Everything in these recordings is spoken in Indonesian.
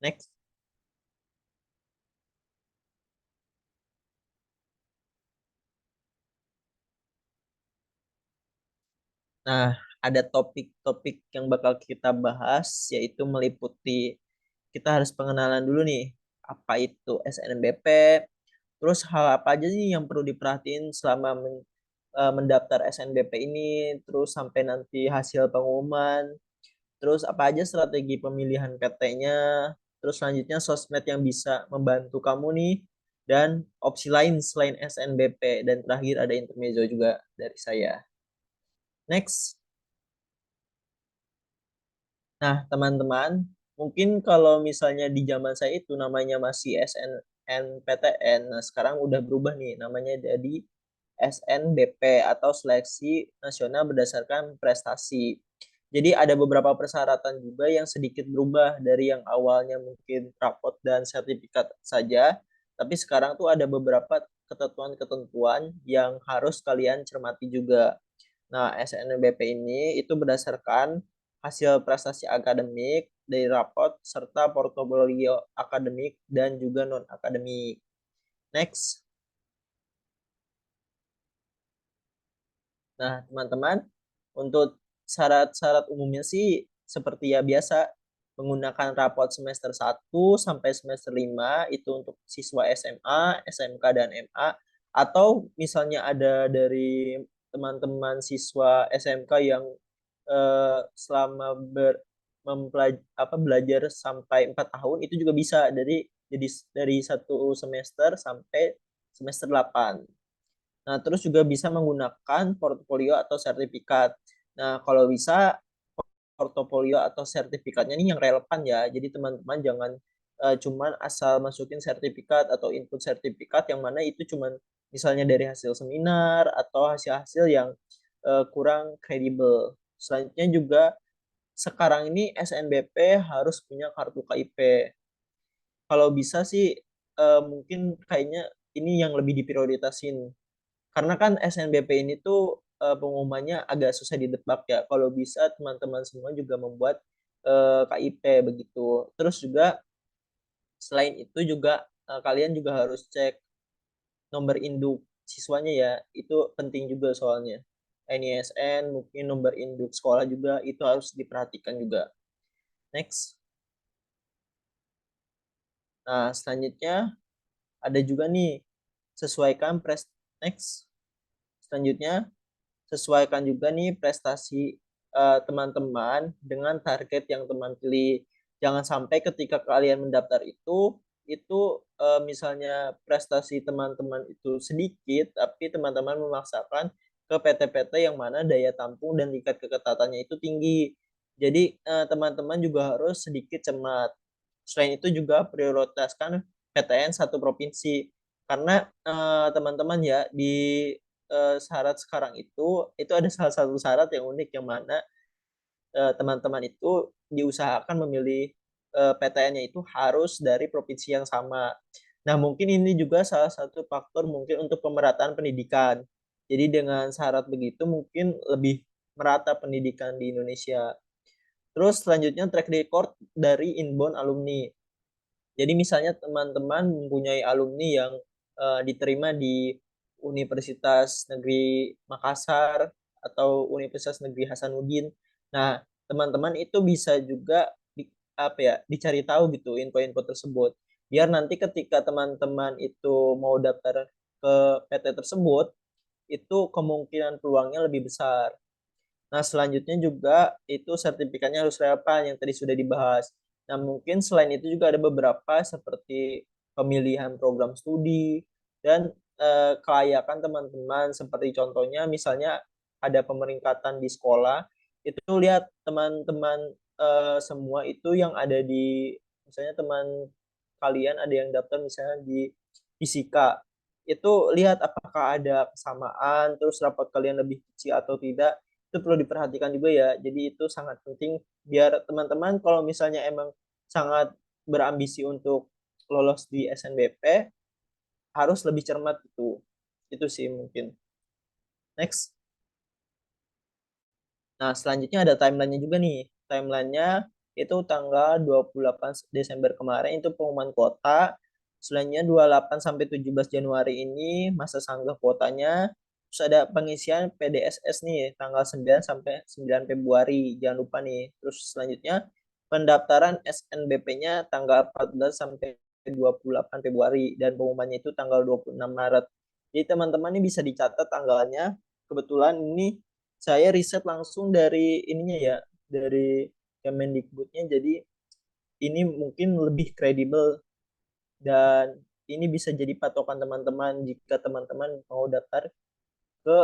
Next. Nah, ada topik-topik yang bakal kita bahas, yaitu meliputi kita harus pengenalan dulu nih, apa itu SNMBP, terus hal apa aja sih yang perlu diperhatiin selama mendaftar SNBP ini, terus sampai nanti hasil pengumuman, terus apa aja strategi pemilihan PT-nya, terus selanjutnya sosmed yang bisa membantu kamu nih, dan opsi lain selain SNBP, dan terakhir ada intermezzo juga dari saya. Next. Nah, teman-teman, mungkin kalau misalnya di zaman saya itu namanya masih SNMPTN, nah sekarang udah berubah nih, namanya jadi SNBP atau Seleksi Nasional Berdasarkan Prestasi. Jadi ada beberapa persyaratan juga yang sedikit berubah dari yang awalnya mungkin rapot dan sertifikat saja, tapi sekarang tuh ada beberapa ketentuan-ketentuan yang harus kalian cermati juga. Nah, SNMBP ini itu berdasarkan hasil prestasi akademik dari rapot serta portofolio akademik dan juga non-akademik. Next. Nah, teman-teman, untuk syarat-syarat umumnya sih seperti ya biasa, menggunakan rapot semester 1 sampai semester 5 itu untuk siswa SMA, SMK, dan MA, atau misalnya ada dari teman-teman siswa SMK yang selama belajar sampai 4 tahun itu juga bisa dari satu semester sampai semester 8. Nah, terus juga bisa menggunakan portofolio atau sertifikat. Nah, kalau bisa portofolio atau sertifikatnya ini yang relevan ya. Jadi teman-teman jangan cuman asal masukin sertifikat atau input sertifikat yang mana itu cuman misalnya dari hasil seminar atau hasil-hasil yang kurang kredibel. Selanjutnya juga sekarang ini SNBP harus punya kartu KIP. Kalau bisa sih mungkin kayaknya ini yang lebih diprioritasin. Karena kan SNBP ini tuh pengumumannya agak susah ditebak ya. Kalau bisa teman-teman semua juga membuat KIP begitu. Terus juga selain itu juga kalian juga harus cek nomor induk siswanya ya. Itu penting juga soalnya. NISN, mungkin nomor induk sekolah juga itu harus diperhatikan juga. Next. Nah, selanjutnya ada juga nih sesuaikan next. Selanjutnya sesuaikan juga nih prestasi teman-teman dengan target yang teman pilih. Jangan sampai ketika kalian mendaftar itu misalnya prestasi teman-teman itu sedikit, tapi teman-teman memaksakan ke PT-PT yang mana daya tampung dan tingkat keketatannya itu tinggi. Jadi teman-teman juga harus sedikit cermat. Selain itu juga prioritaskan PTN satu provinsi. Karena teman-teman ya di syarat sekarang itu ada salah satu syarat yang unik yang mana teman-teman itu diusahakan memilih PTN-nya itu harus dari provinsi yang sama. Nah, mungkin ini juga salah satu faktor mungkin untuk pemerataan pendidikan. Jadi dengan syarat begitu mungkin lebih merata pendidikan di Indonesia. Terus selanjutnya track record dari inbound alumni. Jadi misalnya teman-teman mempunyai alumni yang diterima di Universitas Negeri Makassar atau Universitas Negeri Hasanuddin. Nah, teman-teman itu bisa juga dicari tahu gitu info-info tersebut. Biar nanti ketika teman-teman itu mau daftar ke PT tersebut, itu kemungkinan peluangnya lebih besar. Nah, selanjutnya juga itu sertifikatnya harus relevan yang tadi sudah dibahas. Nah, mungkin selain itu juga ada beberapa seperti pemilihan program studi dan kelayakan teman-teman seperti contohnya misalnya ada pemeringkatan di sekolah, itu lihat teman-teman semua itu yang ada di misalnya teman kalian ada yang daftar misalnya di fisika. Itu lihat apakah ada kesamaan, terus rapat kalian lebih kecil atau tidak itu perlu diperhatikan juga ya. Jadi itu sangat penting biar teman-teman kalau misalnya emang sangat berambisi untuk lolos di SNBP harus lebih cermat itu. Itu sih mungkin. Next. Nah, selanjutnya ada timelinenya juga nih. Timelinenya itu tanggal 28 Desember kemarin itu pengumuman kuota. Selanjutnya 28 sampai 17 Januari ini masa sanggah kuotanya. Terus ada pengisian PDSS nih tanggal 9 sampai 9 Februari. Jangan lupa nih. Terus selanjutnya pendaftaran SNBP-nya tanggal 14 sampai 28 Februari dan pengumumannya itu tanggal 26 Maret. Jadi teman-teman ini bisa dicatat tanggalnya. Kebetulan ini saya riset langsung dari ininya ya, dari Kemendikbudnya. Jadi ini mungkin lebih kredibel dan ini bisa jadi patokan teman-teman jika teman-teman mau daftar ke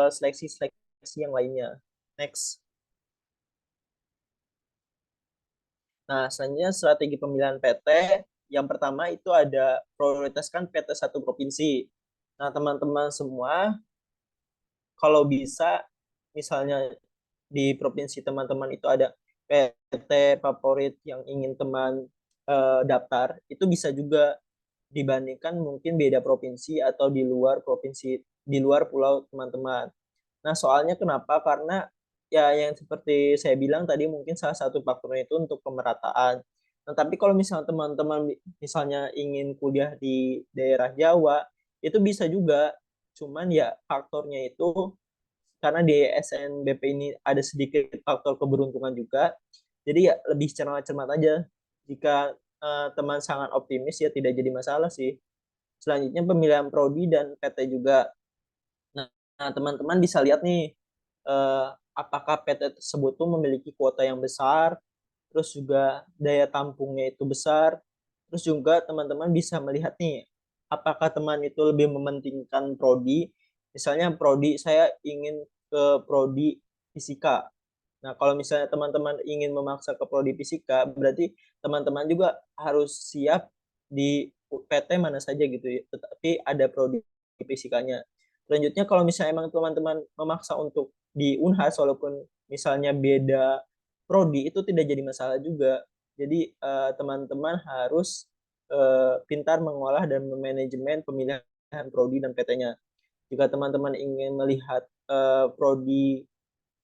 seleksi-seleksi yang lainnya. Next. Nah, selanjutnya strategi pemilihan PT. Yang pertama itu ada prioritaskan PT satu provinsi. Nah, teman-teman semua, kalau bisa, misalnya di provinsi teman-teman itu ada PT favorit yang ingin teman daftar, itu bisa juga dibandingkan mungkin beda provinsi atau di luar provinsi, di luar pulau teman-teman. Nah, soalnya kenapa? Karena ya yang seperti saya bilang tadi mungkin salah satu faktornya itu untuk pemerataan. Nah, tapi kalau misalnya teman-teman misalnya ingin kuliah di daerah Jawa, itu bisa juga. Cuman ya faktornya itu karena di SNBP ini ada sedikit faktor keberuntungan juga. Jadi ya lebih cermat-cermat aja. Jika teman sangat optimis ya tidak jadi masalah sih. Selanjutnya pemilihan prodi dan PT juga. Nah, teman-teman bisa lihat nih eh, apakah PT tersebut tuh memiliki kuota yang besar, terus juga daya tampungnya itu besar, terus juga teman-teman bisa melihat nih apakah teman itu lebih mementingkan prodi, misalnya prodi saya ingin ke prodi fisika. Nah, kalau misalnya teman-teman ingin memaksa ke prodi fisika, berarti teman-teman juga harus siap di PT mana saja gitu ya, tetapi ada prodi fisikanya. Selanjutnya kalau misalnya emang teman-teman memaksa untuk di Unhas walaupun misalnya beda prodi itu tidak jadi masalah juga. Jadi teman-teman harus pintar mengolah dan memanajemen pemilihan prodi dan PT-nya. Jika teman-teman ingin melihat prodi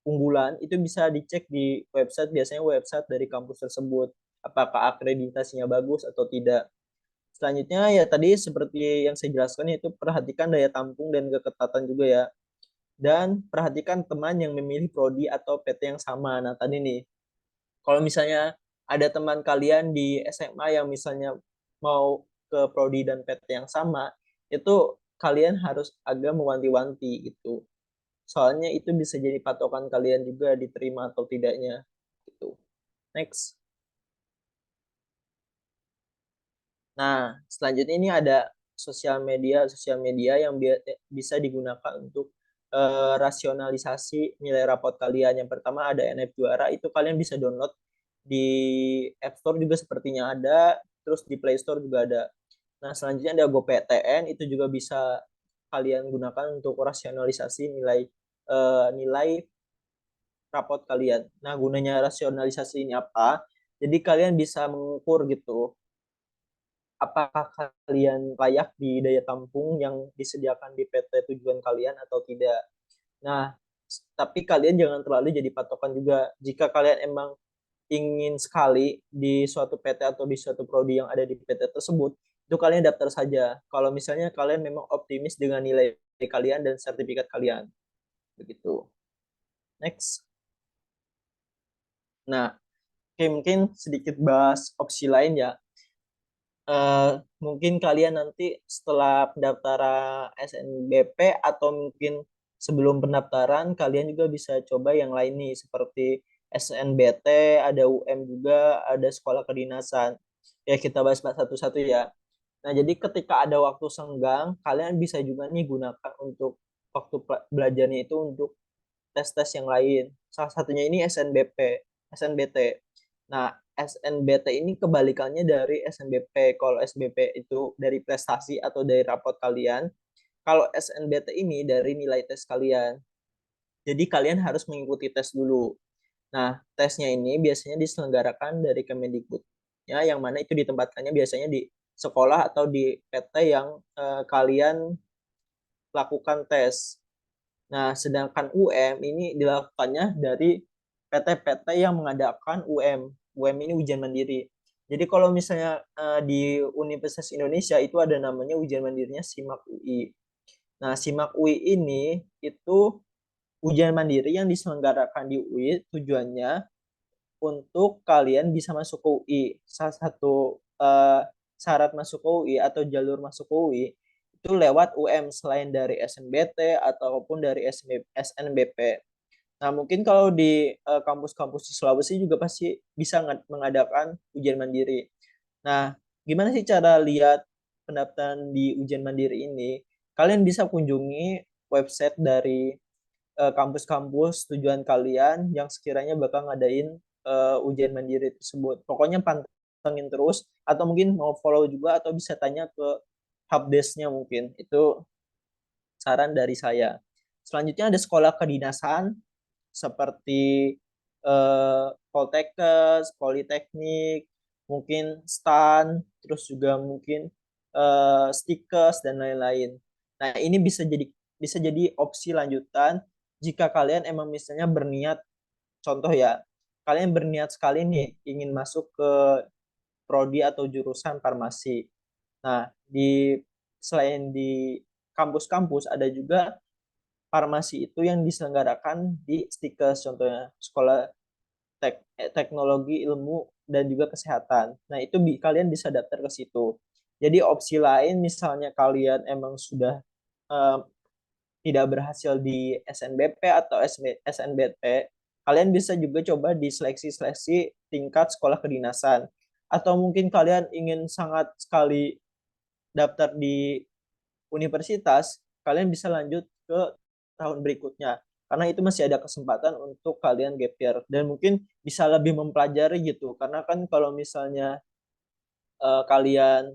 unggulan, itu bisa dicek di website, biasanya website dari kampus tersebut, apakah akreditasinya bagus atau tidak. Selanjutnya ya tadi seperti yang saya jelaskan itu perhatikan daya tampung dan keketatan juga ya. Dan perhatikan teman yang memilih prodi atau PT yang sama. Nah, tadi nih, kalau misalnya ada teman kalian di SMA yang misalnya mau ke prodi dan PT yang sama, itu kalian harus agak mewanti-wanti gitu. Soalnya itu bisa jadi patokan kalian juga diterima atau tidaknya gitu. Next. Nah, selanjutnya ini ada sosial media yang bisa digunakan untuk rasionalisasi nilai rapot kalian. Yang pertama ada NF Juara, itu kalian bisa download di App Store juga sepertinya ada, terus di Play Store juga ada. Nah, selanjutnya ada GoPTN, itu juga bisa kalian gunakan untuk rasionalisasi nilai rapot kalian. Nah, gunanya rasionalisasi ini apa? Jadi kalian bisa mengukur gitu apakah kalian layak di daya tampung yang disediakan di PT tujuan kalian atau tidak. Nah, tapi kalian jangan terlalu jadi patokan juga. Jika kalian emang ingin sekali di suatu PT atau di suatu prodi yang ada di PT tersebut, itu kalian daftar saja. Kalau misalnya kalian memang optimis dengan nilai kalian dan sertifikat kalian. Begitu. Next. Nah, oke, mungkin sedikit bahas opsi lain ya. Mungkin kalian nanti setelah pendaftaran SNBP atau mungkin sebelum pendaftaran kalian juga bisa coba yang lain nih seperti SNBT, ada UM juga, ada sekolah kedinasan. Ya kita bahas satu-satu ya. Nah, jadi ketika ada waktu senggang, kalian bisa juga nih gunakan untuk waktu belajarnya itu untuk tes-tes yang lain. Salah satunya ini SNBT. Nah, SNBT ini kebalikannya dari SNBP. Kalau SBP itu dari prestasi atau dari rapot kalian, kalau SNBT ini dari nilai tes kalian. Jadi kalian harus mengikuti tes dulu. Nah, tesnya ini biasanya diselenggarakan dari Kemendikbud. Ya, yang mana itu ditempatkannya biasanya di sekolah atau di PT yang kalian lakukan tes. Nah, sedangkan UM ini dilakukannya dari PT-PT yang mengadakan UM. UM ini ujian mandiri. Jadi kalau misalnya di Universitas Indonesia itu ada namanya ujian mandirinya SIMAK UI. Nah, SIMAK UI ini itu ujian mandiri yang diselenggarakan di UI tujuannya untuk kalian bisa masuk ke UI. Salah satu syarat masuk ke UI atau jalur masuk ke UI itu lewat UM selain dari SNBT ataupun dari SNBP. Nah, mungkin kalau di kampus-kampus di Sulawesi juga pasti bisa mengadakan ujian mandiri. Nah, gimana sih cara lihat pendaftaran di ujian mandiri ini? Kalian bisa kunjungi website dari kampus-kampus tujuan kalian yang sekiranya bakal ngadain ujian mandiri tersebut. Pokoknya pantengin terus, atau mungkin mau follow juga, atau bisa tanya ke helpdesk-nya mungkin. Itu saran dari saya. Selanjutnya ada sekolah kedinasan seperti Poltekkes, Politeknik, mungkin STAN, terus juga mungkin Stikes dan lain-lain. Nah, ini bisa jadi opsi lanjutan jika kalian emang misalnya berniat, contoh ya, kalian berniat sekali nih ingin masuk ke prodi atau jurusan farmasi. Nah, selain di kampus-kampus ada juga farmasi itu yang diselenggarakan di Stikes, contohnya sekolah teknologi ilmu dan juga kesehatan. Nah, itu kalian bisa daftar ke situ. Jadi opsi lain misalnya kalian emang sudah eh, tidak berhasil di SNBP atau SNBT, kalian bisa juga coba di seleksi-seleksi tingkat sekolah kedinasan. Atau mungkin kalian ingin sangat sekali daftar di universitas, kalian bisa lanjut ke tahun berikutnya. Karena itu masih ada kesempatan untuk kalian gap year. Dan mungkin bisa lebih mempelajari gitu. Karena kan kalau misalnya kalian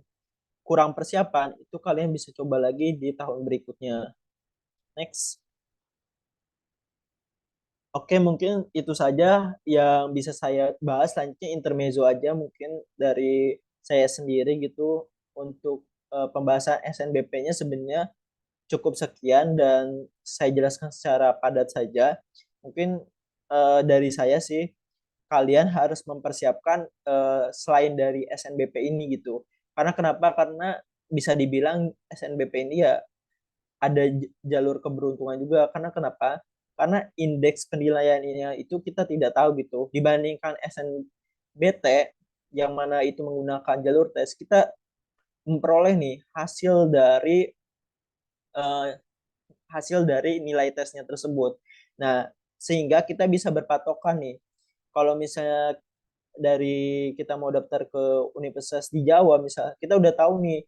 kurang persiapan, itu kalian bisa coba lagi di tahun berikutnya. Next. Oke, mungkin itu saja yang bisa saya bahas. Selanjutnya intermezzo aja mungkin dari saya sendiri gitu untuk pembahasan SNBP-nya sebenarnya cukup sekian dan saya jelaskan secara padat saja. Mungkin dari saya sih kalian harus mempersiapkan selain dari SNBP ini gitu. Karena kenapa? Karena bisa dibilang SNBP ini ya ada jalur keberuntungan juga. Karena kenapa? Karena indeks penilaiannya itu kita tidak tahu gitu. Dibandingkan SNBT yang mana itu menggunakan jalur tes, kita memperoleh nih eh, hasil dari nilai tesnya tersebut. Nah, sehingga kita bisa berpatokan nih. Kalau misalnya dari kita mau daftar ke universitas di Jawa, misalnya kita udah tahu nih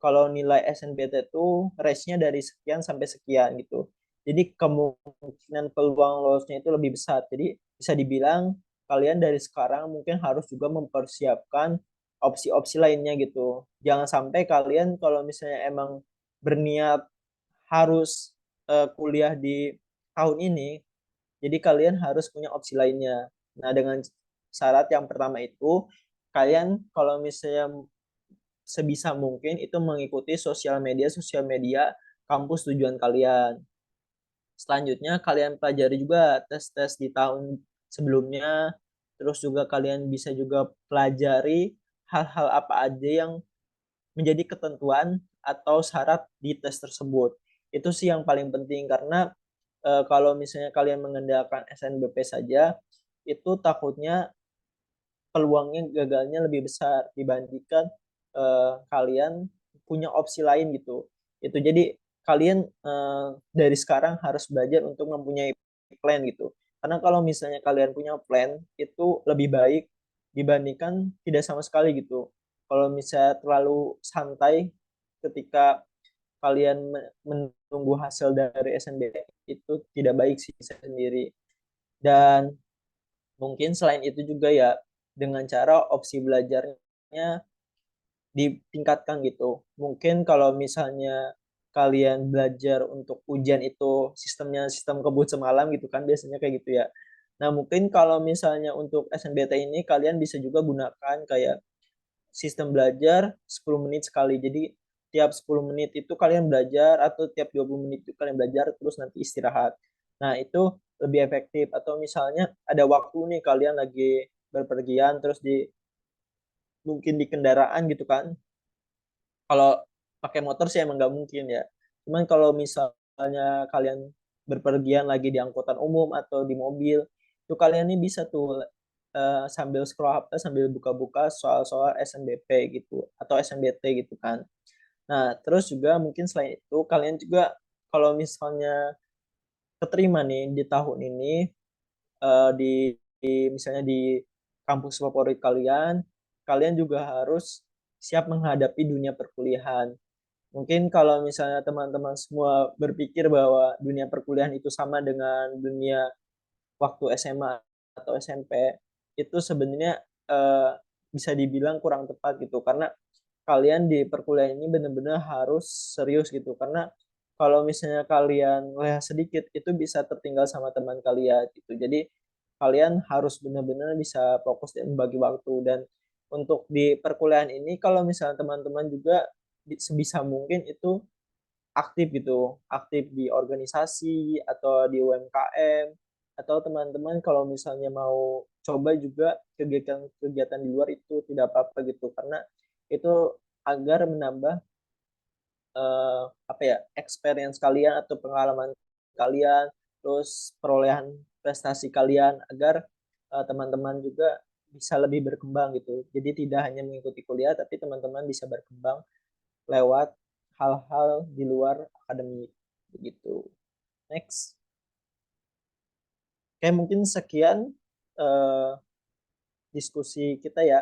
kalau nilai SNBT itu range-nya dari sekian sampai sekian gitu. Jadi kemungkinan peluang lolosnya itu lebih besar. Jadi bisa dibilang kalian dari sekarang mungkin harus juga mempersiapkan opsi-opsi lainnya gitu. Jangan sampai kalian kalau misalnya emang berniat harus kuliah di tahun ini, jadi kalian harus punya opsi lainnya. Nah, dengan syarat yang pertama itu, kalian kalau misalnya sebisa mungkin itu mengikuti sosial media kampus tujuan kalian. Selanjutnya kalian pelajari juga tes-tes di tahun sebelumnya, terus juga kalian bisa juga pelajari hal-hal apa aja yang menjadi ketentuan atau syarat di tes tersebut. Itu sih yang paling penting karena kalau misalnya kalian mengandalkan SNBP saja, itu takutnya peluangnya gagalnya lebih besar dibandingkan kalian punya opsi lain gitu. Itu jadi kalian dari sekarang harus belajar untuk mempunyai plan gitu. Karena kalau misalnya kalian punya plan itu lebih baik dibandingkan tidak sama sekali gitu. Kalau misalnya terlalu santai ketika kalian menunggu hasil dari SNB itu tidak baik sih sendiri. Dan mungkin selain itu juga ya dengan cara opsi belajarnya ditingkatkan gitu. Mungkin kalau misalnya kalian belajar untuk ujian itu sistemnya sistem kebut semalam gitu kan biasanya kayak gitu ya. Nah, mungkin kalau misalnya untuk SNBT ini kalian bisa juga gunakan kayak sistem belajar 10 menit sekali. Jadi tiap 10 menit itu kalian belajar atau tiap 20 menit itu kalian belajar terus nanti istirahat. Nah, itu lebih efektif atau misalnya ada waktu nih kalian lagi berpergian terus di mungkin di kendaraan gitu kan. Kalau pakai motor sih emang nggak mungkin ya. Cuman kalau misalnya kalian berpergian lagi di angkutan umum atau di mobil, itu kalian nih bisa tuh sambil scroll HP sambil buka-buka soal-soal SNBP gitu atau SNBT gitu kan. Nah, terus juga mungkin selain itu kalian juga kalau misalnya keterima nih di tahun ini misalnya di kampus favorit kalian, kalian juga harus siap menghadapi dunia perkuliahan. Mungkin kalau misalnya teman-teman semua berpikir bahwa dunia perkuliahan itu sama dengan dunia waktu SMA atau SMP, itu sebenarnya eh, bisa dibilang kurang tepat gitu. Karena kalian di perkuliahan ini benar-benar harus serius gitu. Karena kalau misalnya kalian lewat sedikit, itu bisa tertinggal sama teman kalian gitu. Jadi kalian harus benar-benar bisa fokus dan bagi waktu. Dan untuk di perkuliahan ini, kalau misalnya teman-teman juga sebisa mungkin itu aktif gitu, aktif di organisasi atau di UMKM atau teman-teman kalau misalnya mau coba juga kegiatan-kegiatan di luar itu tidak apa-apa gitu karena itu agar menambah apa ya experience kalian atau pengalaman kalian terus perolehan prestasi kalian agar teman-teman juga bisa lebih berkembang gitu. Jadi tidak hanya mengikuti kuliah tapi teman-teman bisa berkembang lewat hal-hal di luar akademik begitu. Next. Oke, mungkin sekian eh, diskusi kita ya.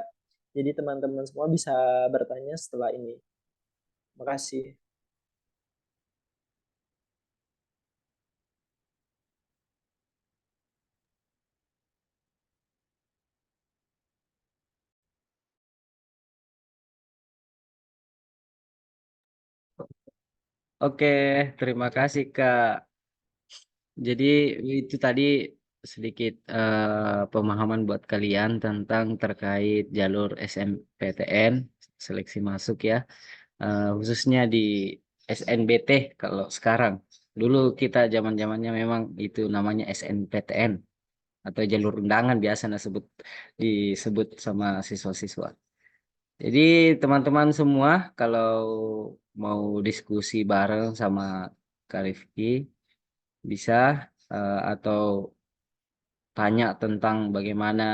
Jadi teman-teman semua bisa bertanya setelah ini. Makasih. Oke, terima kasih Kak. Jadi itu tadi sedikit pemahaman buat kalian tentang terkait jalur SNPTN, seleksi masuk ya. Khususnya di SNBT kalau sekarang. Dulu kita zaman-zamannya memang itu namanya SNPTN atau jalur undangan biasa disebut sama siswa-siswa. Jadi teman-teman semua kalau mau diskusi bareng sama Kak Rifki bisa atau tanya tentang bagaimana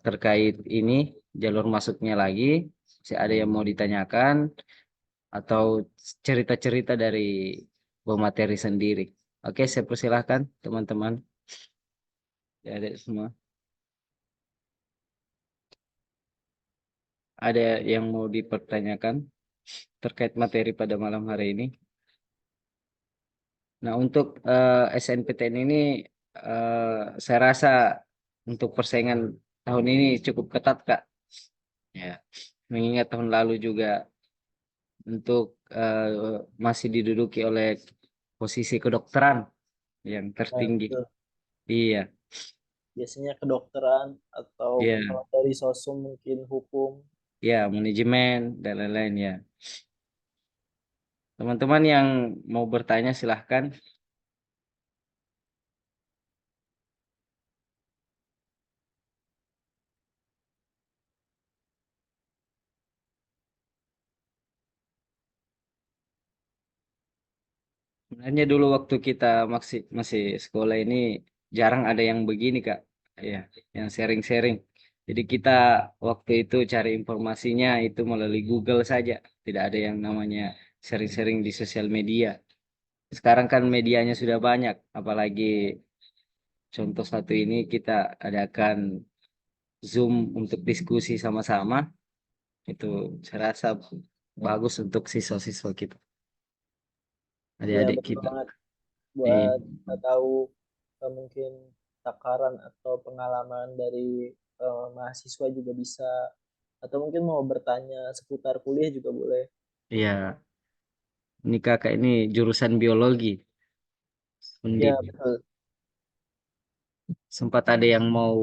terkait ini jalur masuknya lagi, masih ada yang mau ditanyakan atau cerita-cerita dari pemateri sendiri. Oke, saya persilahkan teman-teman, ya ada semua. Ada yang mau dipertanyakan terkait materi pada malam hari ini? Nah, untuk SNPTN ini saya rasa untuk persaingan tahun ini cukup ketat, Kak. Ya, mengingat tahun lalu juga untuk masih diduduki oleh posisi kedokteran yang Nah, tertinggi. betul. Iya, Biasanya kedokteran atau iya, kalau dari sosum mungkin hukum. ya, manajemen dan lain-lain ya. Teman-teman yang mau bertanya silahkan. Sebenarnya dulu waktu kita masih masih sekolah ini jarang ada yang begini Kak, ya, yang sharing-sharing. Jadi kita waktu itu cari informasinya itu melalui Google saja, tidak ada yang namanya sharing-sharing di sosial media. Sekarang kan medianya sudah banyak, apalagi contoh satu ini kita adakan Zoom untuk diskusi sama-sama, itu saya rasa bagus untuk siswa-siswa kita, Ya, adik-adik betul kita. banget Iya. buat kita tahu mungkin takaran atau pengalaman dari mahasiswa juga bisa atau mungkin mau bertanya seputar kuliah juga boleh. Iya. Ini kakak ini jurusan biologi, Ya, Undip. betul. Sempat ada yang mau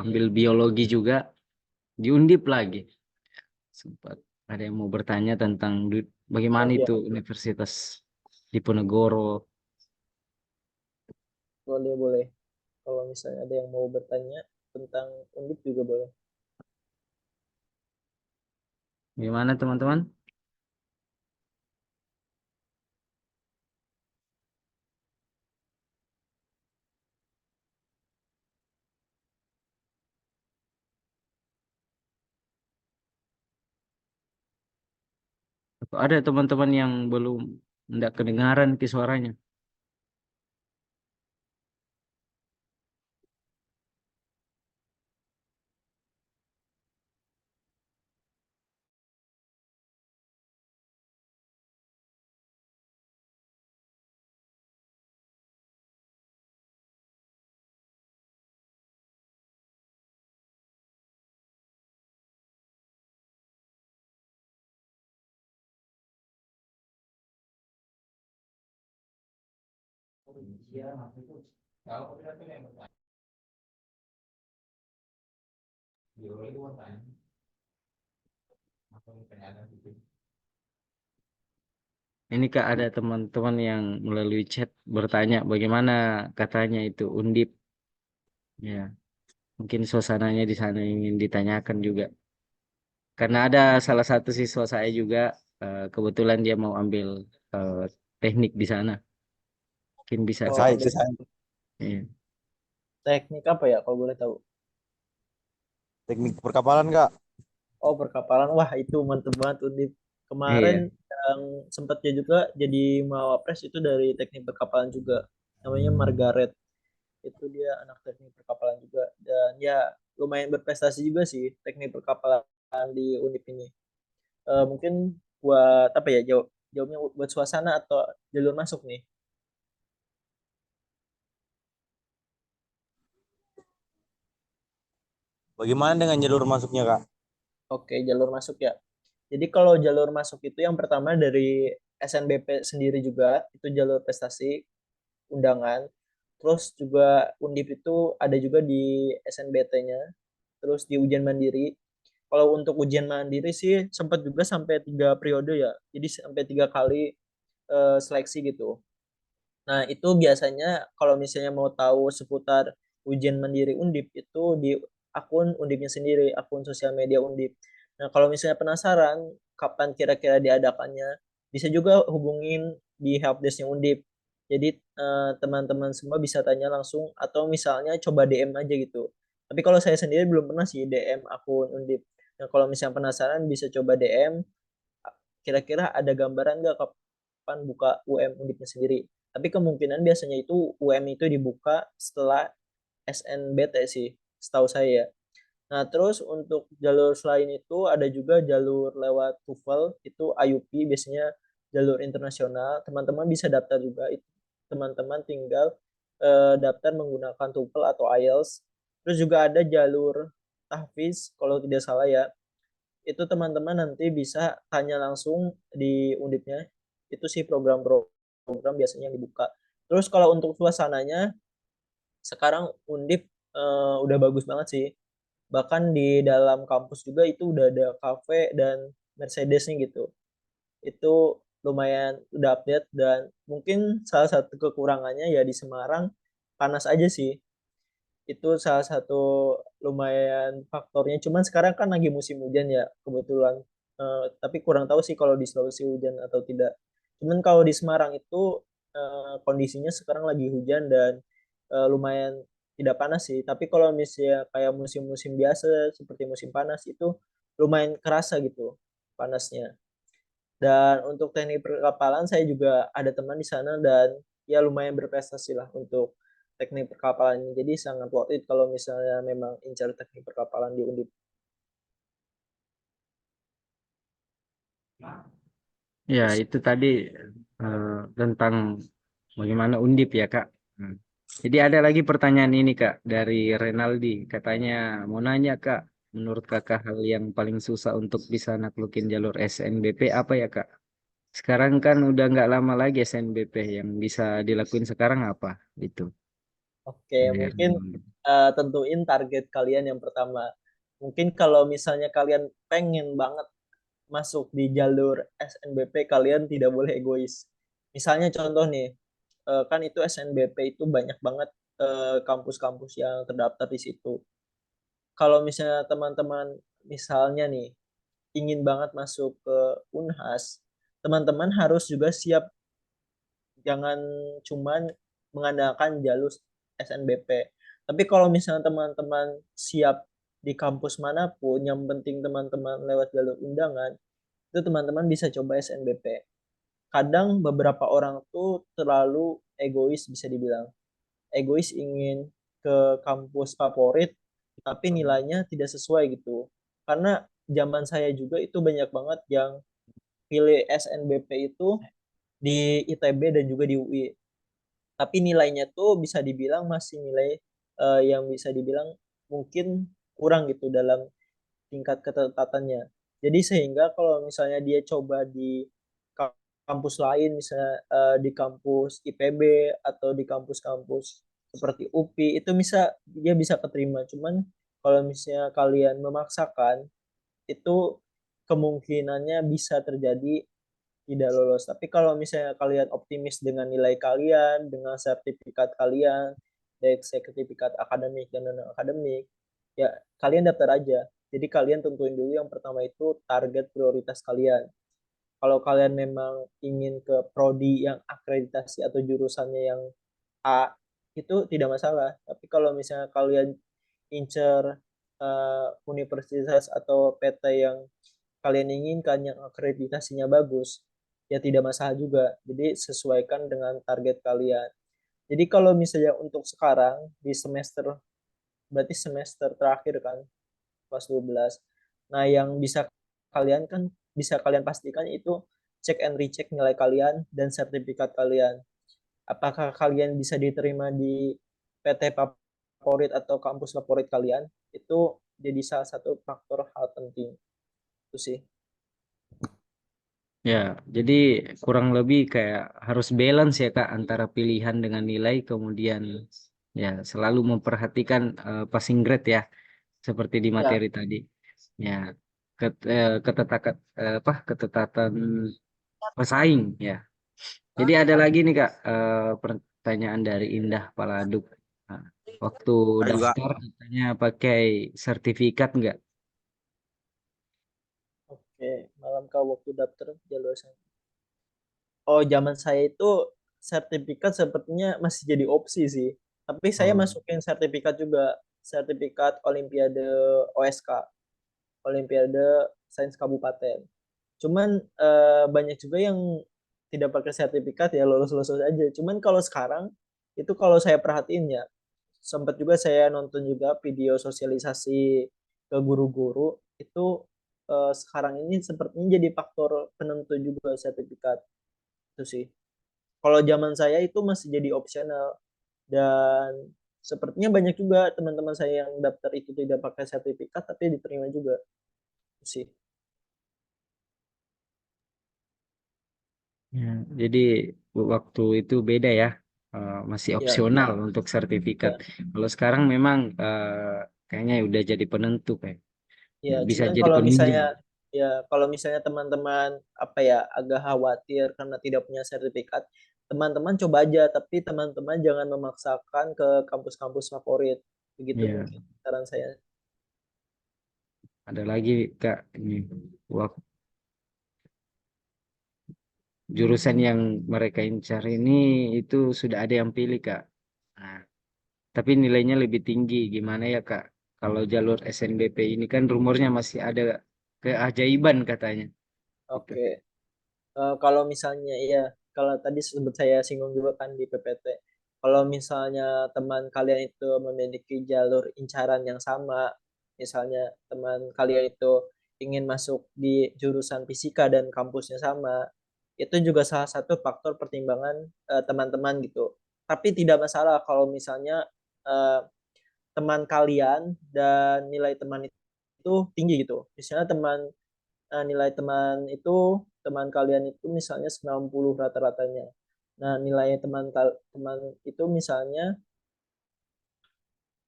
ambil biologi juga di Undip lagi. Sempat ada yang mau bertanya tentang bagaimana Oh iya, itu Universitas Diponegoro. boleh boleh. Kalau misalnya ada yang mau bertanya tentang Undip juga boleh. Gimana teman-teman? Atau ada teman-teman yang belum tidak kedengaran ke suaranya? Ini Kak ada teman-teman yang melalui chat bertanya bagaimana katanya itu Undip. Ya, mungkin suasananya di sana ingin ditanyakan juga. Karena ada salah satu siswa saya juga kebetulan dia mau ambil eh, teknik di sana. Mungkin bisa Oh, Kak. Saya itu ambil saya Iya. teknik apa ya kalau boleh tahu? teknik perkapalan Kak. Oh, perkapalan. Wah, itu mantep banget Undip. Kemarin Iya. yang sempatnya juga jadi mawapres itu dari teknik perkapalan juga. Namanya Margaret. Itu dia anak teknik perkapalan juga. Dan ya lumayan berprestasi juga sih teknik perkapalan di Undip ini. Mungkin buat apa ya, jawabnya buat suasana atau jalur masuk nih? Bagaimana dengan jalur masuknya Kak? Oke, jalur masuk ya. Jadi kalau jalur masuk itu yang pertama dari SNBP sendiri juga, itu jalur prestasi undangan. Terus juga Undip itu ada juga di SNBT-nya. Terus di ujian mandiri. Kalau untuk ujian mandiri sih sempat juga sampai 3 periode ya. Jadi sampai 3 kali seleksi gitu. Nah, itu biasanya kalau misalnya mau tahu seputar ujian mandiri Undip itu di akun Undipnya sendiri, akun sosial media Undip. Nah, kalau misalnya penasaran kapan kira-kira diadakannya, bisa juga hubungin di helpdesk-nya Undip. Jadi teman-teman semua bisa tanya langsung atau misalnya coba DM aja gitu. Tapi kalau saya sendiri belum pernah sih DM akun Undip. Nah, kalau misalnya penasaran bisa coba DM kira-kira ada gambaran nggak kapan buka UM Undipnya sendiri. Tapi kemungkinan biasanya itu UM itu dibuka setelah SNBT sih, setahu saya. Nah, terus untuk jalur selain itu ada juga jalur lewat TOEFL, itu IUP biasanya jalur internasional. Teman-teman bisa daftar juga. Itu teman-teman tinggal daftar menggunakan TOEFL atau IELTS. Terus juga ada jalur tahfiz kalau tidak salah ya, itu teman-teman nanti bisa tanya langsung di undipnya. Itu sih program-program biasanya yang dibuka. Terus kalau untuk suasananya sekarang undip udah bagus banget sih. Bahkan di dalam kampus juga itu udah ada cafe dan Mercedes nih gitu. Itu lumayan udah update dan mungkin salah satu kekurangannya ya di Semarang panas aja sih. Itu salah satu lumayan faktornya. Cuman sekarang kan lagi musim hujan ya kebetulan. Tapi kurang tahu sih kalau di Sulawesi hujan atau tidak. Cuman kalau di Semarang itu kondisinya sekarang lagi hujan dan lumayan tidak panas sih. Tapi kalau misalnya kayak musim-musim biasa seperti musim panas itu lumayan kerasa gitu panasnya. Dan untuk teknik perkapalan saya juga ada teman di sana dan ya lumayan berprestasi lah untuk teknik perkapalan ini. Jadi sangat worth it kalau misalnya memang incar teknik perkapalan di Undip. Ya, Terus itu tadi eh, tentang bagaimana Undip ya, Kak. Hmm. Jadi ada lagi pertanyaan ini, Kak, dari Renaldi. Katanya mau nanya, Kak, menurut Kakak hal yang paling susah untuk bisa naklukin jalur SNBP apa ya, Kak? Sekarang kan udah nggak lama lagi SNBP yang bisa dilakuin sekarang apa? Itu. oke, Dari mungkin Renaldi. tentuin target kalian yang pertama. Mungkin kalau misalnya kalian pengen banget masuk di jalur SNBP, kalian tidak boleh egois. Misalnya contoh nih, kan itu SNBP itu banyak banget kampus-kampus yang terdaftar di situ. Kalau misalnya teman-teman misalnya nih ingin banget masuk ke Unhas, teman-teman harus juga siap, jangan cuman mengandalkan jalur SNBP. Tapi kalau misalnya teman-teman siap di kampus manapun, yang penting teman-teman lewat jalur undangan, itu teman-teman bisa coba SNBP. Kadang beberapa orang tuh terlalu egois, bisa dibilang. Egois ingin ke kampus favorit, tapi nilainya tidak sesuai gitu. Karena zaman saya juga itu banyak banget yang pilih SNBP itu di ITB dan juga di UI. Tapi nilainya tuh bisa dibilang masih nilai yang bisa dibilang mungkin kurang gitu dalam tingkat ketetatannya. Jadi sehingga kalau misalnya dia coba di kampus lain, misalnya di kampus IPB atau di kampus-kampus seperti UPI, itu dia bisa keterima. Cuman kalau misalnya kalian memaksakan, itu kemungkinannya bisa terjadi tidak lolos. Tapi kalau misalnya kalian optimis dengan nilai kalian, dengan sertifikat kalian, baik sertifikat akademik dan non akademik, ya kalian daftar aja. Jadi kalian tentuin dulu yang pertama itu target prioritas kalian. Kalau kalian memang ingin ke prodi yang akreditasi atau jurusannya yang A, itu tidak masalah. Tapi kalau misalnya kalian incer universitas atau PT yang kalian inginkan yang akreditasinya bagus, ya tidak masalah juga. Jadi sesuaikan dengan target kalian. Jadi kalau misalnya untuk sekarang di semester, berarti semester terakhir kan, kelas 12. Nah, yang bisa kalian pastikan itu cek and recheck nilai kalian dan sertifikat kalian. Apakah kalian bisa diterima di PT favorit atau kampus favorit kalian? Itu jadi salah satu faktor hal penting. Itu sih. Ya, jadi kurang lebih kayak harus balance ya Kak antara pilihan dengan nilai kemudian ya selalu memperhatikan passing grade ya seperti di Ya, materi tadi. Ya, ketetatan pesaing ya. Jadi ada lagi nih Kak pertanyaan dari Indah Paladuk. Nah, waktu Ada juga. daftar katanya pakai sertifikat nggak? oke. Malam kau waktu daftar jalur sana. Oh, zaman saya itu sertifikat sepertinya masih jadi opsi sih. Tapi saya Oh, masukin sertifikat juga, sertifikat Olimpiade OSK, Olimpiade Sains Kabupaten. Cuman banyak juga yang tidak pakai sertifikat, ya lolos-lolos aja. Cuman kalau sekarang itu kalau saya perhatiin ya, sempat juga saya nonton juga video sosialisasi ke guru-guru itu sekarang ini sepertinya jadi faktor penentu juga sertifikat itu sih. Kalau zaman saya itu masih jadi opsional, dan sepertinya banyak juga teman-teman saya yang daftar itu tidak pakai sertifikat tapi diterima juga itu sih. ya. Jadi waktu itu beda ya, masih Ya, opsional untuk sertifikat. ya, Kalau sekarang memang kayaknya udah jadi penentu kayak ya. bisa Cuman jadi kalau penunjang. misalnya kalau misalnya teman-teman apa ya agak khawatir karena tidak punya sertifikat, teman-teman coba aja, tapi teman-teman jangan memaksakan ke kampus-kampus favorit. Begitu Ya, mungkin saran saya. ada lagi Kak ini jurusan yang mereka incar ini itu sudah ada yang pilih Kak. Nah, tapi nilainya lebih tinggi. Gimana ya Kak? Kalau jalur SNBP ini kan rumornya masih ada keajaiban katanya. Gitu. Oke. Kalau misalnya iya, kalau tadi sempat saya singgung juga kan di PPT, kalau misalnya teman kalian itu memiliki jalur incaran yang sama, misalnya teman kalian itu ingin masuk di jurusan fisika dan kampusnya sama, itu juga salah satu faktor pertimbangan teman-teman gitu. Tapi tidak masalah kalau misalnya eh, teman kalian dan nilai teman itu tinggi gitu. Misalnya nilai teman kalian itu misalnya 90 rata-ratanya. Nah, nilai teman itu misalnya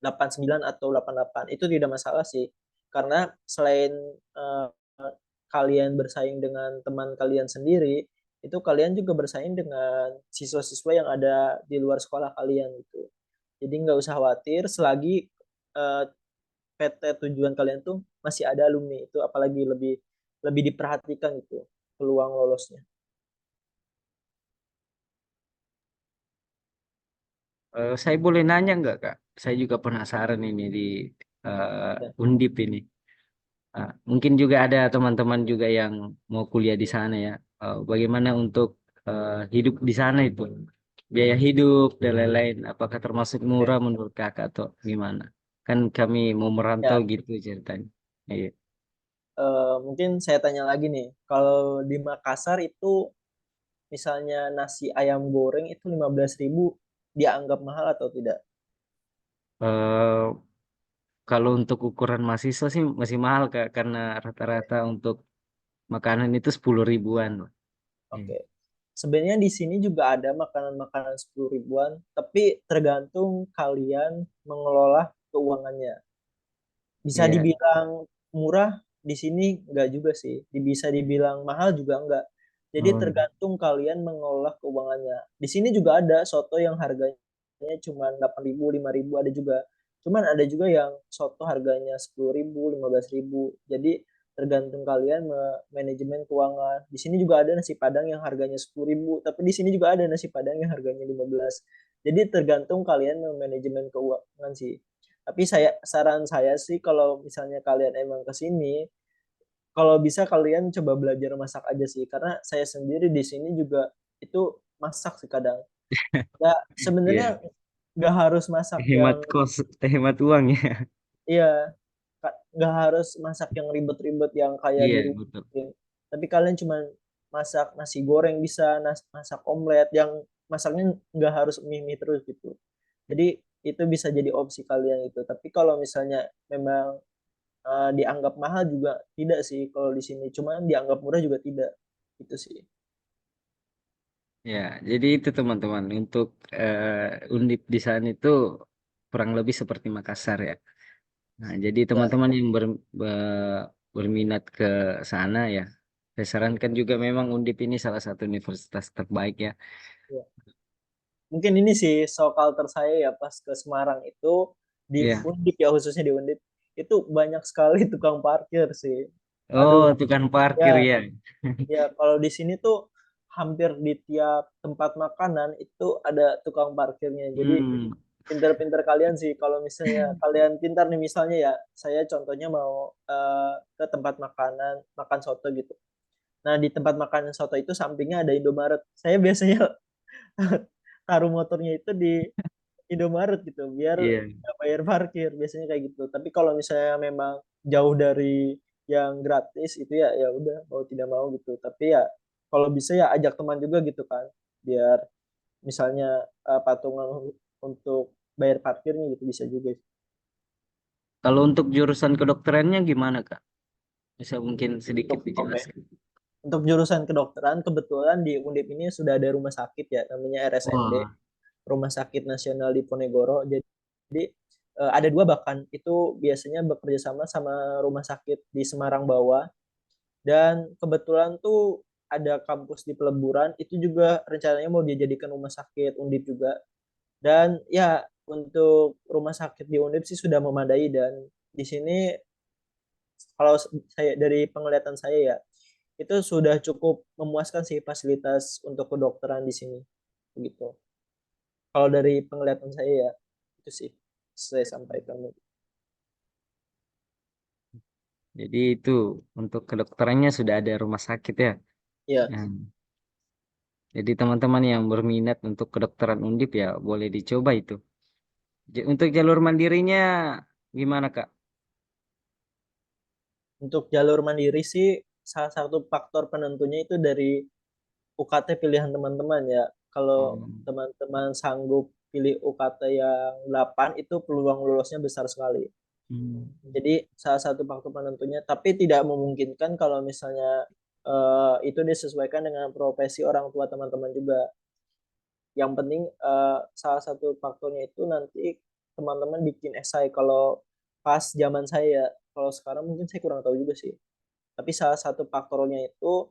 89 atau 88. Itu tidak masalah sih. Karena selain eh, kalian bersaing dengan teman kalian sendiri, itu kalian juga bersaing dengan siswa-siswa yang ada di luar sekolah kalian gitu. Jadi nggak usah khawatir selagi eh, PT tujuan kalian tuh masih ada alumni itu, apalagi lebih lebih diperhatikan gitu peluang lolosnya. Saya boleh nanya nggak Kak? Saya juga penasaran ini di Ya. Undip ini. Mungkin juga ada teman-teman juga yang mau kuliah di sana ya. Bagaimana untuk hidup di sana itu? Biaya hidup dan lain-lain. Apakah termasuk Oke. murah menurut Kakak atau gimana? Kan kami mau merantau Ya, gitu ceritanya. Iya. mungkin saya tanya lagi nih, kalau di Makassar itu misalnya nasi ayam goreng itu 15.000 dianggap mahal atau tidak? Eh, Kalau untuk ukuran mahasiswa sih masih mahal Kak, karena rata-rata untuk makanan itu 10 ribuan. Iya. Oke. Sebenarnya di sini juga ada makanan-makanan 10 ribuan, tapi tergantung kalian mengelola keuangannya. Bisa Iya. dibilang murah di sini enggak juga sih. Bisa dibilang mahal juga enggak. Jadi Oh, tergantung kalian mengelola keuangannya. Di sini juga ada soto yang harganya cuma 8.000, 5.000 ada juga. Cuman ada juga yang soto harganya 10.000, 15.000. Jadi tergantung kalian manajemen keuangan. Di sini juga ada nasi Padang yang harganya 10.000, tapi di sini juga ada nasi Padang yang harganya 15. Jadi tergantung kalian manajemen keuangan sih. Tapi saran saya sih kalau misalnya kalian emang ke sini, kalau bisa kalian coba belajar masak aja sih. Karena saya sendiri di sini juga itu masak sih kadang. Ya iya. sebenarnya nggak harus masak Hemat yang, kos, hemat uang ya. iya, nggak harus masak yang ribet-ribet yang kayak Iya, di rumah. betul. Tapi kalian cuma masak nasi goreng bisa, masak omelet yang masaknya nggak harus mie-mie terus gitu. Jadi itu bisa jadi opsi kalian itu. Tapi kalau misalnya memang dianggap mahal juga tidak sih kalau di sini. Cuman dianggap murah juga tidak. Itu sih. Ya, jadi itu teman-teman untuk Undip di sana itu kurang lebih seperti Makassar ya. Nah, jadi Ya, teman-teman yang berminat ke sana ya, saya sarankan juga memang Undip ini salah satu universitas terbaik ya. ya. Mungkin ini sih shock culture saya ya pas ke Semarang itu di Iya. Undip ya, khususnya di Undip itu banyak sekali tukang parkir sih. Oh, Aduh, tukang parkir ya, ya. ya kalau di sini tuh hampir di tiap tempat makanan itu ada tukang parkirnya. Jadi Hmm. pinter-pinter kalian sih kalau misalnya kalian pintar nih, misalnya ya saya contohnya mau ke tempat makanan makan soto gitu. Nah, di tempat makan soto itu sampingnya ada Indomaret. Saya biasanya taruh motornya itu di Indomaret gitu, biar Iya. nggak bayar parkir. Biasanya kayak gitu. Tapi kalau misalnya memang jauh dari yang gratis itu ya ya udah mau tidak mau gitu. Tapi ya kalau bisa ya ajak teman juga gitu kan, biar misalnya patungan untuk bayar parkirnya gitu bisa juga. Kalau untuk jurusan kedokterannya gimana, Kak? Bisa mungkin sedikit Oke. dijelaskan. Untuk jurusan kedokteran kebetulan di Undip ini sudah ada rumah sakit ya, namanya RSND. Wah. Rumah Sakit Nasional di Ponegoro. Jadi ada dua, bahkan itu biasanya bekerja sama sama rumah sakit di Semarang Bawah. Dan kebetulan tuh ada kampus di Peleburan itu juga rencananya mau dijadikan rumah sakit Undip juga. Dan ya untuk rumah sakit di Undip sih sudah memadai, dan di sini kalau saya dari penglihatan saya ya itu sudah cukup memuaskan sih fasilitas untuk kedokteran di sini begitu. Kalau dari penglihatan saya ya itu sih saya sampaikan. Jadi itu untuk kedokterannya sudah ada rumah sakit ya. Ya, Nah, jadi teman-teman yang berminat untuk kedokteran Undip ya boleh dicoba itu. Untuk jalur mandirinya gimana, Kak? untuk jalur mandiri sih salah satu faktor penentunya itu dari UKT pilihan teman-teman ya. Kalau Oh. teman-teman sanggup pilih UKT yang 8 itu peluang lulusnya besar sekali. Hmm. Jadi salah satu faktor penentunya, tapi tidak memungkinkan kalau misalnya itu disesuaikan dengan profesi orang tua teman-teman juga. Yang penting salah satu faktornya itu nanti teman-teman bikin esai. Kalau pas zaman saya, kalau sekarang mungkin saya kurang tahu juga sih. Tapi salah satu faktornya itu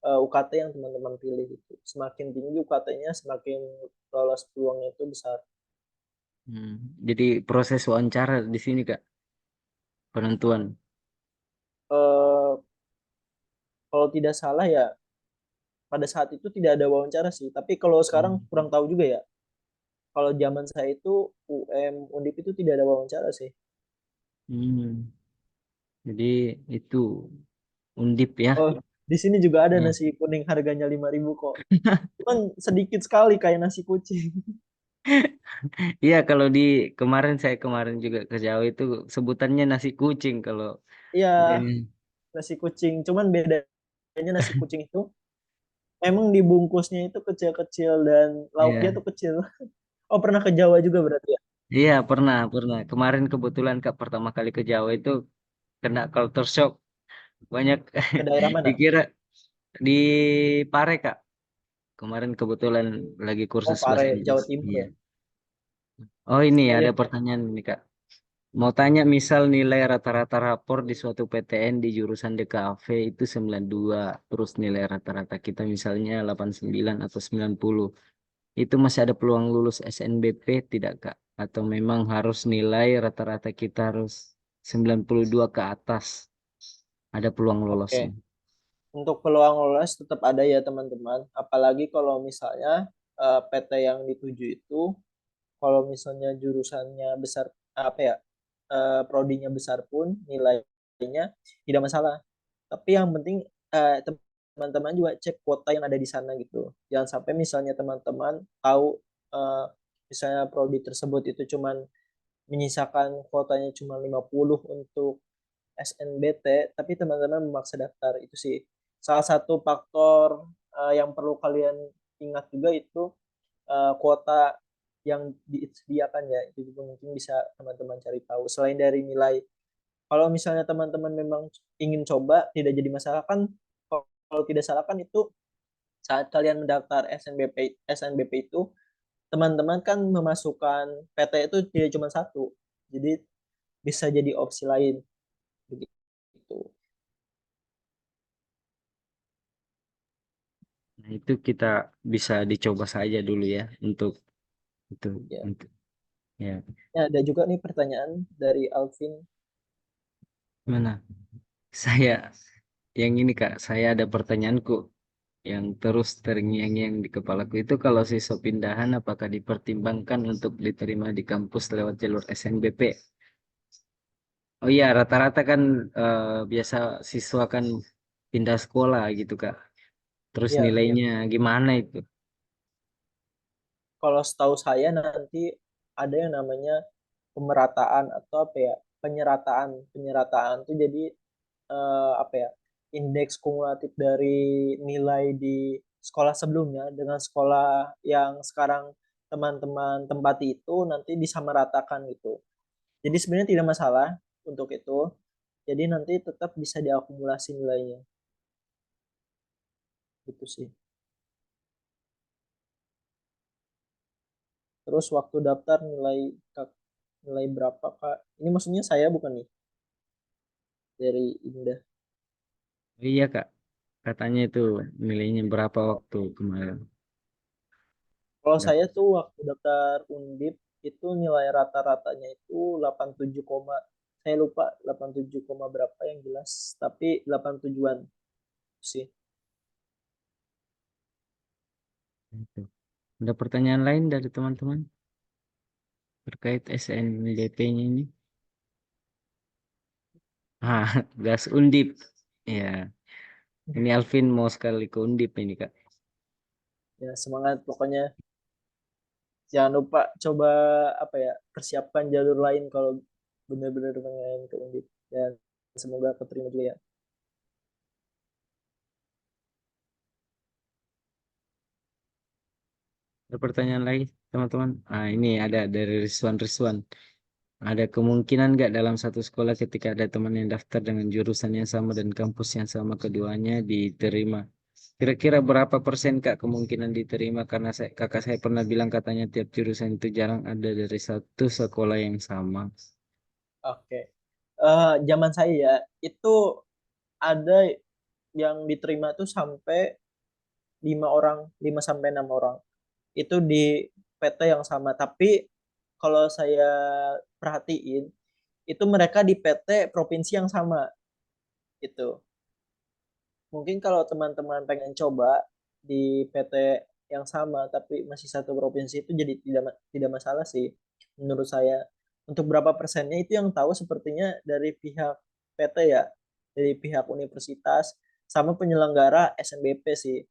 UKT yang teman-teman pilih gitu. Semakin tinggi UKT-nya, semakin lolos peluangnya itu besar. Jadi proses wawancara di sini Kak, penentuan. Eh, Kalau tidak salah ya pada saat itu tidak ada wawancara sih. Tapi kalau sekarang Hmm. kurang tahu juga ya. Kalau zaman saya itu UM Undip itu tidak ada wawancara sih. Hmm. Jadi itu Undip ya. Oh, di sini juga ada Ya. nasi kuning harganya 5.000 kok. Cuman sedikit sekali kayak nasi kucing. Iya, kalau saya kemarin juga ke Jawa itu sebutannya nasi kucing kalau Iya, ini. nasi kucing. Cuman bedanya nasi kucing itu emang dibungkusnya itu kecil-kecil dan lauknya Iya. tuh kecil. Oh, pernah ke Jawa juga berarti ya? Iya, pernah. Kemarin kebetulan Kak pertama kali ke Jawa itu kena culture shock. Banyak Ke daerah mana? dikira di Pare Kak. Kemarin kebetulan lagi Oh, kursus bahasa Pare, Inggris. Jawa Timur Iya. ya. Oh, ini Oh ada iya, pertanyaan nih Kak. Mau tanya misal nilai rata-rata rapor di suatu PTN di jurusan DKV itu 92, terus nilai rata-rata kita misalnya 89 atau 90. Itu masih ada peluang lulus SNBP tidak Kak? Atau memang harus nilai rata-rata kita harus 92 ke atas? Ada peluang oke. lolosnya. Untuk peluang lolos tetap ada ya teman-teman. Apalagi kalau misalnya PT yang dituju itu, kalau misalnya jurusannya besar, apa ya, prodinya besar pun nilainya tidak masalah. Tapi yang penting teman-teman juga cek kuota yang ada di sana gitu. Jangan sampai misalnya teman-teman tahu eh, misalnya prodi tersebut itu cuman menyisakan kuotanya cuma 50 untuk SNBT, tapi teman-teman memaksa daftar. Itu sih salah satu faktor yang perlu kalian ingat juga itu kuota yang disediakan ya. Itu juga mungkin bisa teman-teman cari tahu. Selain dari nilai, kalau misalnya teman-teman memang ingin coba, tidak jadi masalah kan. Kalau tidak salah kan itu saat kalian mendaftar SNBP itu teman-teman kan memasukkan PT itu tidak cuma satu, jadi bisa jadi opsi lain begitu. Nah, itu kita bisa dicoba saja dulu ya untuk itu Ya. untuk ya. Ya, ada juga nih pertanyaan dari Alvin. Mana? Saya yang ini Kak, saya ada pertanyaanku yang terus terngiang-ngiang di kepalaku itu kalau siswa pindahan apakah dipertimbangkan untuk diterima di kampus lewat jalur SNBP? Oh iya, rata-rata kan biasa siswa kan pindah sekolah gitu Kak. Terus Ya, nilainya gimana itu? kalau setahu saya nanti ada yang namanya pemerataan atau apa ya, penyerataan tuh jadi apa ya, indeks kumulatif dari nilai di sekolah sebelumnya dengan sekolah yang sekarang teman-teman tempati itu nanti disamaratakan gitu. Jadi sebenarnya tidak masalah untuk itu. Jadi nanti tetap bisa diakumulasi nilainya gitu sih. Terus waktu daftar nilai berapa Kak? Ini maksudnya saya bukan nih dari Indah. Iya Kak, katanya itu nilainya berapa waktu kemarin? Kalau Dap- saya tuh waktu daftar Undip itu nilai rata-ratanya itu 87, saya lupa 87, berapa yang jelas, tapi 87-an sih. Itu. Ada pertanyaan lain dari teman-teman terkait SNBP-nya ini? Ah, gas Undip. Ya, ini Alvin mau sekali ke Undip ini Kak. Ya semangat pokoknya, jangan lupa coba apa ya, persiapkan jalur lain kalau benar-benar pengen ke Undip, dan semoga keterima juga ya. Ada pertanyaan lagi teman-teman? Ah, ini ada dari Rizwan. Ada kemungkinan nggak dalam satu sekolah ketika ada teman yang daftar dengan jurusan yang sama dan kampus yang sama keduanya diterima? Kira-kira berapa persen Kak kemungkinan diterima? Karena kakak saya pernah bilang katanya tiap jurusan itu jarang ada dari satu sekolah yang sama. Oke. Zaman saya ya itu ada yang diterima tuh sampai 5 orang, 5 sampai 6 orang. Itu di PT yang sama, tapi kalau saya perhatiin itu mereka di PT provinsi yang sama itu. Mungkin kalau teman-teman pengen coba di PT yang sama tapi masih satu provinsi itu jadi tidak masalah sih menurut saya. Untuk berapa persennya itu yang tahu sepertinya dari pihak PT ya, dari pihak universitas sama penyelenggara SNBP sih.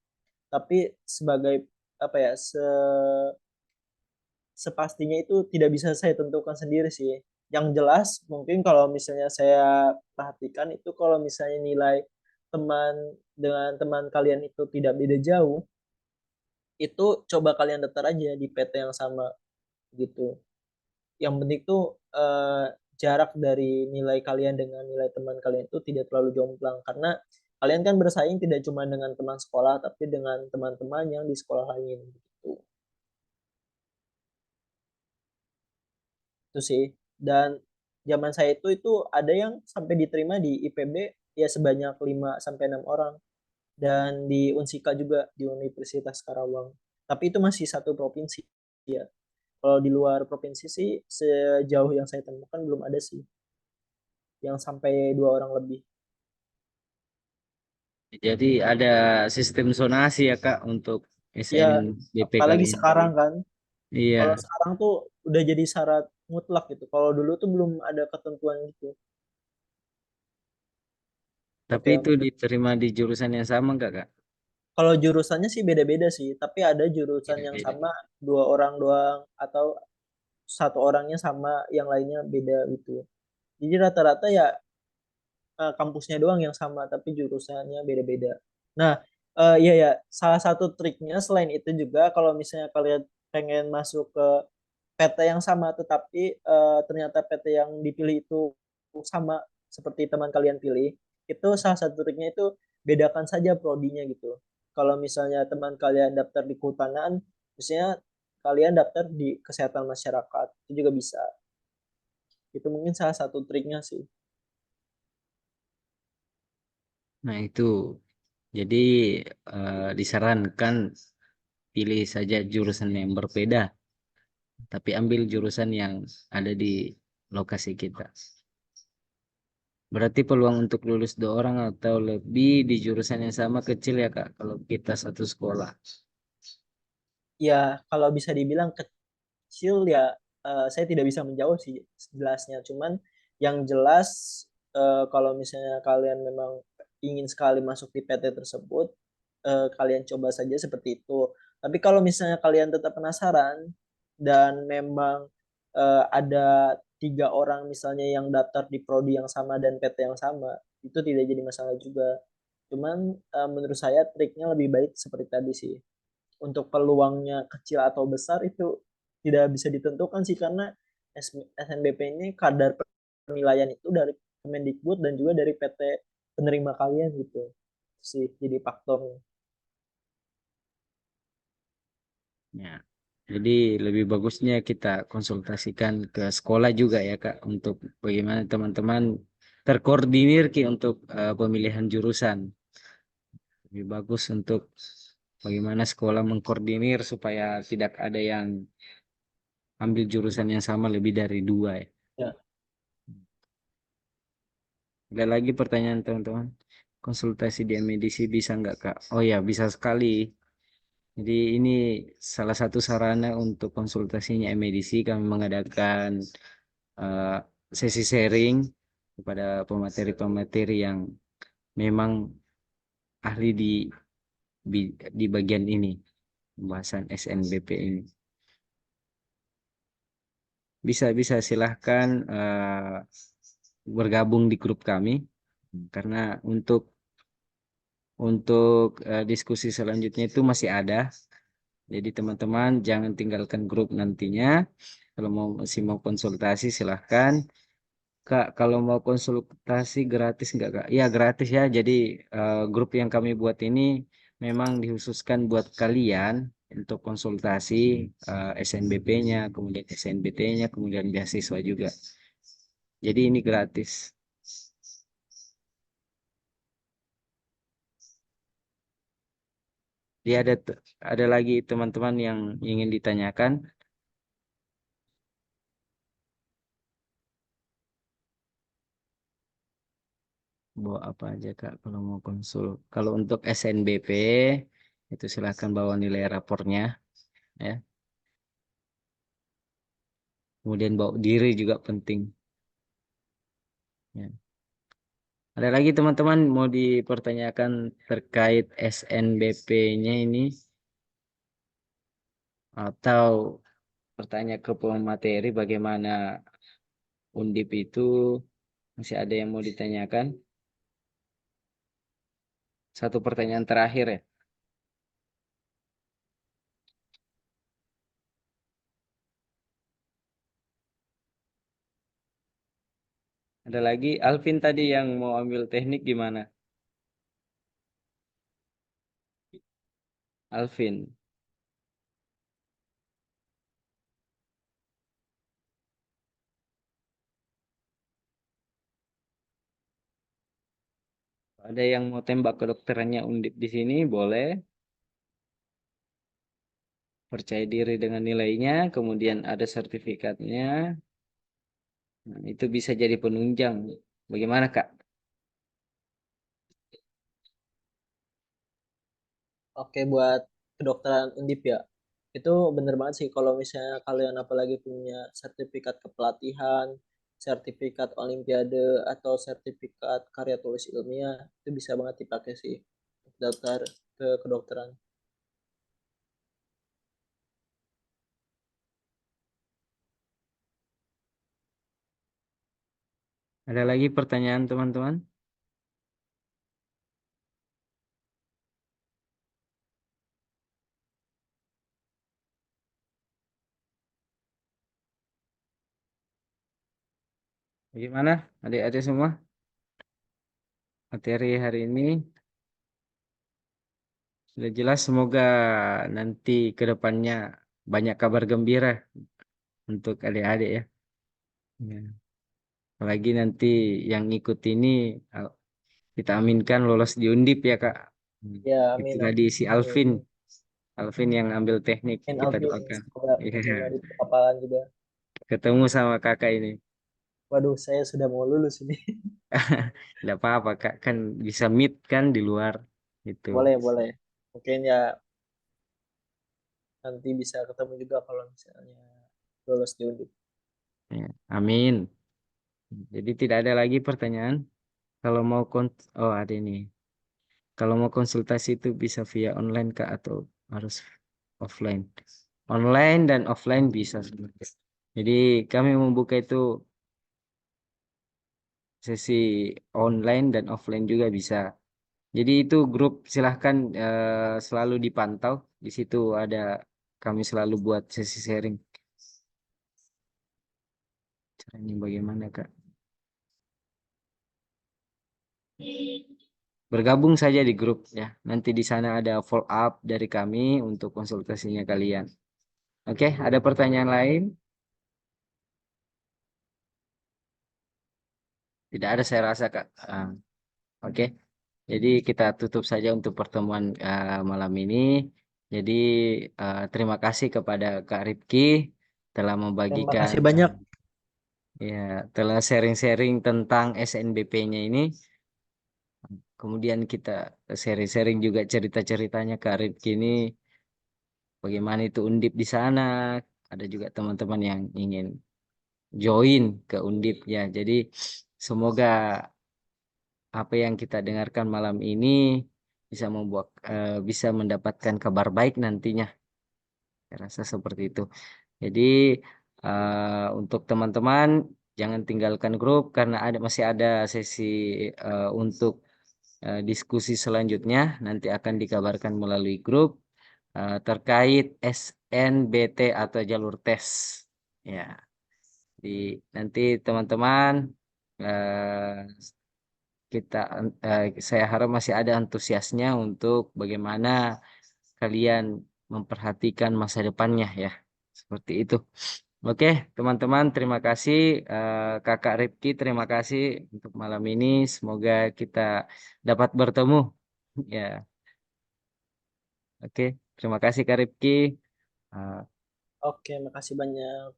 Tapi sebagai apa ya, sepastinya itu tidak bisa saya tentukan sendiri sih. Yang jelas mungkin kalau misalnya saya perhatikan itu kalau misalnya nilai teman dengan teman kalian itu tidak beda jauh, itu coba kalian daftar aja di PT yang sama gitu. Yang penting tuh jarak dari nilai kalian dengan nilai teman kalian itu tidak terlalu jomplang karena kalian kan bersaing tidak cuma dengan teman sekolah tapi dengan teman-teman yang di sekolah lain gitu. Itu sih. Dan zaman saya itu ada yang sampai diterima di IPB ya sebanyak 5 sampai 6 orang dan di Unsika juga di Universitas Karawang. Tapi itu masih satu provinsi ya. Kalau di luar provinsi sih sejauh yang saya temukan belum ada sih yang sampai 2 orang lebih. Jadi ada sistem zonasi ya Kak untuk Ya, SNBP apalagi kalian. sekarang kan. Kalau Iya, sekarang tuh udah jadi syarat mutlak gitu. Kalau dulu tuh belum ada ketentuan gitu. tapi Apa ya? itu diterima di jurusan yang sama enggak Kak? Kalau jurusannya sih beda-beda sih, tapi ada jurusan yang Beda-beda. sama 2 orang doang atau satu orangnya sama yang lainnya beda gitu. Jadi rata-rata ya kampusnya doang yang sama tapi jurusannya beda-beda. Nah, iya ya, salah satu triknya selain itu juga kalau misalnya kalian pengen masuk ke PT yang sama tetapi ternyata PT yang dipilih itu sama seperti teman kalian pilih, itu salah satu triknya itu bedakan saja prodinya gitu. Kalau misalnya teman kalian daftar di kehutanan, misalnya kalian daftar di kesehatan masyarakat, itu juga bisa. Itu mungkin salah satu triknya sih. Nah, itu jadi disarankan pilih saja jurusan yang berbeda, tapi ambil jurusan yang ada di lokasi kita. Berarti peluang untuk lulus 2 orang atau lebih di jurusan yang sama kecil ya Kak, kalau kita satu sekolah. Ya, kalau bisa dibilang kecil ya saya tidak bisa menjawab sih jelasnya. Cuman yang jelas kalau misalnya kalian memang ingin sekali masuk di PT tersebut, kalian coba saja seperti itu. Tapi kalau misalnya kalian tetap penasaran dan memang ada 3 orang misalnya yang daftar di prodi yang sama dan PT yang sama, itu tidak jadi masalah juga. Cuman menurut saya triknya lebih baik seperti tadi sih. Untuk peluangnya kecil atau besar itu tidak bisa ditentukan sih karena SNBP ini kadar penilaian itu dari Kemendikbud dan juga dari PT penerima kalian gitu sih jadi faktornya. Ya. Jadi lebih bagusnya kita konsultasikan ke sekolah juga ya Kak, untuk bagaimana teman-teman terkoordinir Ki untuk pemilihan jurusan. Lebih bagus untuk bagaimana sekolah mengkoordinir supaya tidak ada yang ambil jurusan yang sama lebih dari 2 ya. Ya, Ada lagi pertanyaan teman-teman? Konsultasi di medisi bisa nggak Kak? Oh ya, bisa sekali. Jadi ini salah satu sarana untuk konsultasinya medisi. Kami mengadakan eh, sesi sharing kepada pemateri-pemateri yang memang ahli di bagian ini, pembahasan SNBP ini. Bisa silahkan bergabung di grup kami karena untuk diskusi selanjutnya itu masih ada. Jadi teman-teman jangan tinggalkan grup nantinya. Kalau masih mau konsultasi silahkan. Kak, kalau mau konsultasi gratis nggak Kak? Ya gratis ya. Jadi grup yang kami buat ini memang dikhususkan buat kalian untuk konsultasi SNBP-nya, kemudian SNBT-nya, kemudian beasiswa juga. Jadi ini gratis. Dia ada lagi teman-teman yang ingin ditanyakan. Bawa apa aja Kak kalau mau konsul? Kalau untuk SNBP itu silahkan bawa nilai rapornya ya. Kemudian bawa diri juga penting. Ya. Ada lagi teman-teman mau dipertanyakan terkait SNBP-nya ini atau bertanya ke pemateri bagaimana Undip itu masih ada yang mau ditanyakan? Satu pertanyaan terakhir ya. Ada lagi Alvin tadi yang mau ambil teknik gimana? Alvin. Ada yang mau tembak kedokterannya Undip di sini boleh. Percaya diri dengan nilainya, kemudian ada sertifikatnya. Nah, itu bisa jadi penunjang. Bagaimana Kak? Oke, buat kedokteran Undip ya. Itu bener banget sih kalau misalnya kalian apalagi punya sertifikat kepelatihan, sertifikat olimpiade, atau sertifikat karya tulis ilmiah, itu bisa banget dipakai sih untuk daftar ke kedokteran. Ada lagi pertanyaan teman-teman? Bagaimana adik-adik semua? Materi hari ini sudah jelas, semoga nanti ke depannya banyak kabar gembira untuk adik-adik ya. Ya. Apalagi nanti yang ikut ini kita aminkan lolos di Undip ya Kak. Ya, Itu amin, tadi si amin. Alvin. Alvin yang ambil teknik, Amin, kita Alvin. doakan. Semoga Iya, terima di perkapalan juga. ketemu sama kakak ini. Waduh, saya sudah mau lulus ini. Tidak apa-apa kak, kan bisa meet kan di luar itu. Boleh, boleh. Mungkin ya nanti bisa ketemu juga kalau misalnya lulus di Undip. Ya, amin. Jadi tidak ada lagi pertanyaan. Kalau mau oh ada ini. Kalau mau konsultasi itu bisa via online kak atau harus offline? Online dan offline bisa sebenarnya. Jadi kami membuka itu sesi online dan offline juga bisa. Jadi itu grup silahkan selalu dipantau. Di situ ada kami selalu buat sesi sharing. Caranya bagaimana Kak? Bergabung saja di grup ya. Nanti di sana ada follow up dari kami untuk konsultasinya kalian. Oke, ada pertanyaan lain? Tidak ada saya rasa Kak. Oke, jadi kita tutup saja untuk pertemuan malam ini. Jadi terima kasih kepada Kak Ripki telah Terima membagikan kasih banyak. ya telah sharing-sharing tentang SNBP-nya ini. Kemudian kita sharing-sharing juga cerita-ceritanya Kak Ripki ini bagaimana itu Undip di sana. Ada juga teman-teman yang ingin join ke Undip ya. Jadi semoga apa yang kita dengarkan malam ini bisa mendapatkan kabar baik nantinya. Saya rasa seperti itu. Jadi untuk teman-teman jangan tinggalkan grup karena masih ada sesi untuk diskusi selanjutnya nanti akan dikabarkan melalui grup terkait SNBT atau jalur tes. Ya, di nanti teman-teman eh, saya harap masih ada antusiasnya untuk bagaimana kalian memperhatikan masa depannya ya. Seperti itu. Oke, teman-teman, terima kasih. Kakak Ripki, terima kasih untuk malam ini. Semoga kita dapat bertemu. Ya, oke. Terima kasih Kak Ripki. Eh, Oke, makasih banyak.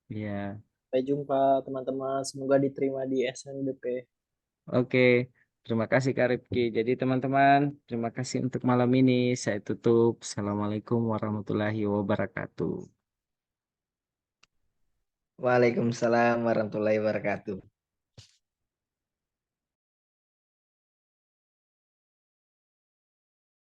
ya, Sampai jumpa teman-teman. Semoga diterima di SNBP. oke. Terima kasih Kak Rifki. Jadi teman-teman, terima kasih untuk malam ini. Saya tutup. Assalamualaikum warahmatullahi wabarakatuh. Waalaikumsalam warahmatullahi wabarakatuh.